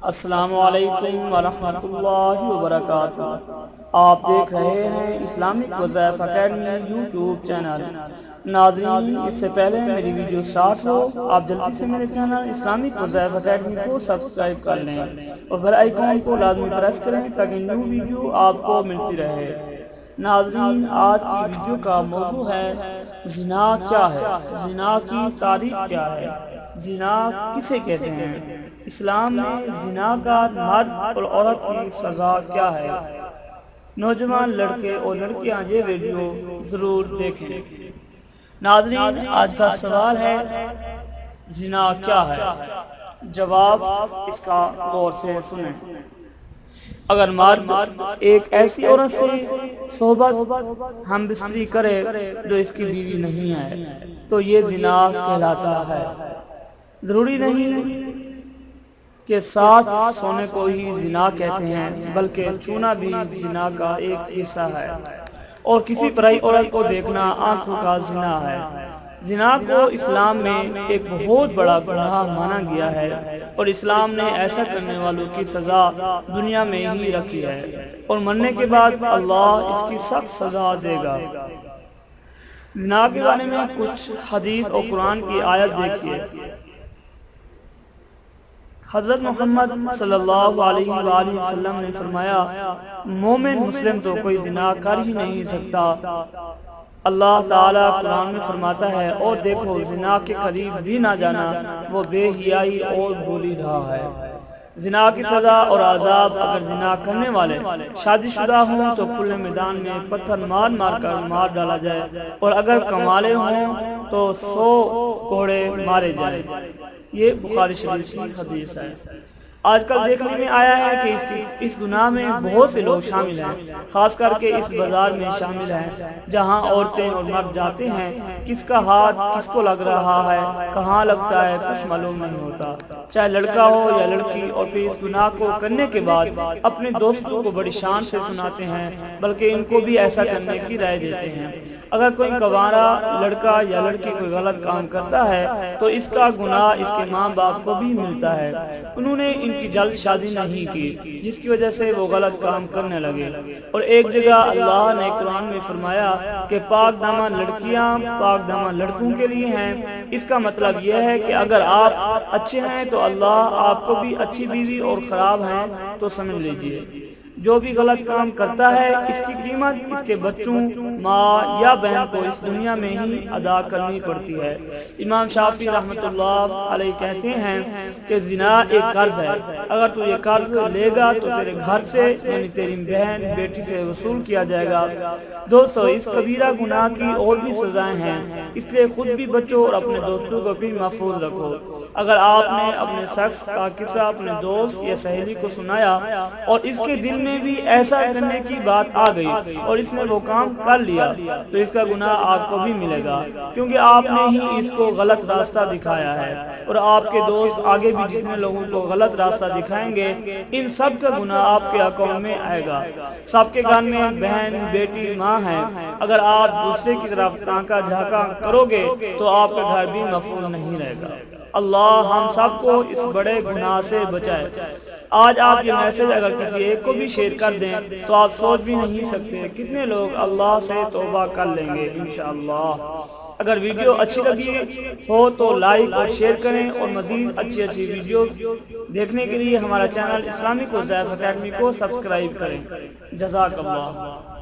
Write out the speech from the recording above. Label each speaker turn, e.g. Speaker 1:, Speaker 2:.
Speaker 1: السلام علیکم ورحمۃ اللہ وبرکاتہ۔ آپ دیکھ رہے ہیں اسلامک وظائف اکیڈمی یوٹیوب چینل۔ ناظرین، اس سے پہلے میری ویڈیو سٹارٹ ہو آپ جلدی سے میرے چینل اسلامک وظائف اکیڈمی کو سبسکرائب کر لیں اور بیل آئیکن کو لازمی پریس کریں تاکہ نیو ویڈیو آپ کو ملتی رہے۔ ناظرین، آج کی ویڈیو کا موضوع ہے زنا کیا ہے، زنا کی تعریف کیا ہے، زنا کسے کہتے ہیں، اسلام میں زنا کا مرد اور عورت کی سزا کیا ہے۔ نوجوان لڑکے اور لڑکیاں یہ ویڈیو ضرور دیکھیں۔ ناظرین، آج کا سوال ہے زنا کیا ہے؟ جواب اس کا غور سے سنیں۔ اگر مرد ایک ایسی عورت سے صحبت ہم بستری کرے جو اس کی بیوی نہیں ہے تو یہ زنا کہلاتا ہے۔ ضروری نہیں کہ ساتھ سونے کو ہی زنا کہتے ہیں، بلکہ چھونا بھی زنا کا ایک حصہ ہے، اور کسی پرائی عورت کو دیکھنا آنکھوں کا زنا ہے۔ زنا کو اسلام میں ایک بہت بڑا گناہ مانا گیا ہے، اور اسلام نے ایسا کرنے والوں کی سزا دنیا میں ہی رکھی ہے، اور مرنے کے بعد اللہ اس کی سخت سزا دے گا۔ زنا کے بارے میں کچھ حدیث اور قرآن کی آیت دیکھیے۔ حضرت محمد صلی اللہ علیہ وآلہ وسلم نے فرمایا، مومن مسلم تو کوئی زنا کر ہی نہیں سکتا۔ اللہ تعالیٰ قرآن میں فرماتا ہے، اور دیکھو زنا کے قریب بھی نہ جانا، وہ بے حیائی اور بھولی رہا ہے۔ زنا کی سزا اور عذاب: اگر زنا کرنے والے شادی شدہ ہوں تو کھلے میدان میں پتھر مار مار کر مار ڈالا جائے، اور اگر کنوالے ہوں تو 100 کوڑے مارے جائیں۔ یہ بخاری شریف کی حدیث ہے۔ آج کل دیکھنے میں آیا ہے کہ اس گناہ میں بہت سے لوگ شامل ہیں، خاص کر کے اس بازار میں شامل ہیں جہاں عورتیں اور مرد جاتے ہیں۔ کس کا ہاتھ کس کو لگ رہا ہے، کہاں لگتا ہے، کچھ معلوم نہیں ہوتا، چاہے لڑکا ہو یا لڑکی، اور پھر اس گناہ کو کرنے کے بعد اپنے دوستوں کو بڑی شان سے سناتے ہیں، بلکہ ان کو بھی ایسا کرنے کی رائے دیتے ہیں۔ اگر کوئی کنوارا لڑکا یا لڑکی کوئی غلط کام کرتا ہے تو اس کا گناہ اس کے ماں باپ کو بھی ملتا ہے۔ انہوں نے ان کی جلد شادی نہیں کی، جس کی وجہ سے وہ غلط کام کرنے لگے۔ اور ایک جگہ اللہ نے قرآن میں فرمایا کہ پاک دامن لڑکیاں پاک دامن لڑکوں کے لیے ہیں۔ اس کا مطلب یہ ہے کہ اگر آپ اچھے ہیں تو اللہ آپ کو بھی اچھی بیوی، اور خراب ہیں تو سمجھ لیجئے جو بھی غلط کام کرتا ہے اس کی قیمت اس کے بچوں، ماں یا بہن کو اس دنیا میں ہی ادا کرنی پڑتی ہے۔ امام شافعی رحمۃ اللہ علیہ کہتے ہیں کہ زنا ایک قرض ہے، اگر تو یہ قرض لے گا تو تیرے گھر سے یعنی تیری بہن بیٹی سے وصول کیا جائے گا۔ دوستو، اس کبیرہ گناہ کی اور بھی سزائیں ہیں، اس لیے خود بھی بچو اور اپنے دوستوں کو بھی محفوظ رکھو۔ اگر آپ نے اپنے شخص کا قصہ اپنے دوست یا سہیلی کو سنایا اور اس کے دل میں بھی ایسا کرنے کی بات آ گئی اور اس نے وہ کام کر لیا تو اس کا گناہ آپ کو بھی ملے گا، کیونکہ آپ نے ہی اس کو غلط راستہ دکھایا ہے، اور آپ کے دوست آگے بھی جتنے لوگوں کو غلط راستہ دکھائیں گے ان سب کا گناہ آپ کے اکاؤنٹ میں آئے گا۔ سب کے گھر میں بہن، بیٹی، ماں ہے، اگر آپ دوسرے کی طرف تانکا جھانکا کرو گے تو آپ کا گھر بھی محفوظ نہیں رہے گا۔ اللہ ہم سب کو اس بڑے گناہ سے بچائے۔ آج آپ یہ میسج اگر کسی ایک کو بھی شیئر کر دیں تو آپ سوچ بھی نہیں سکتے کتنے لوگ اللہ سے توبہ کر لیں گے انشاءاللہ۔ اگر ویڈیو اچھی لگی ہو تو لائک اور شیئر کریں، اور مزید اچھی ویڈیو دیکھنے کے لیے ہمارا چینل اسلامک وظائف اکیڈمی کو سبسکرائب کریں۔ جزاک اللہ۔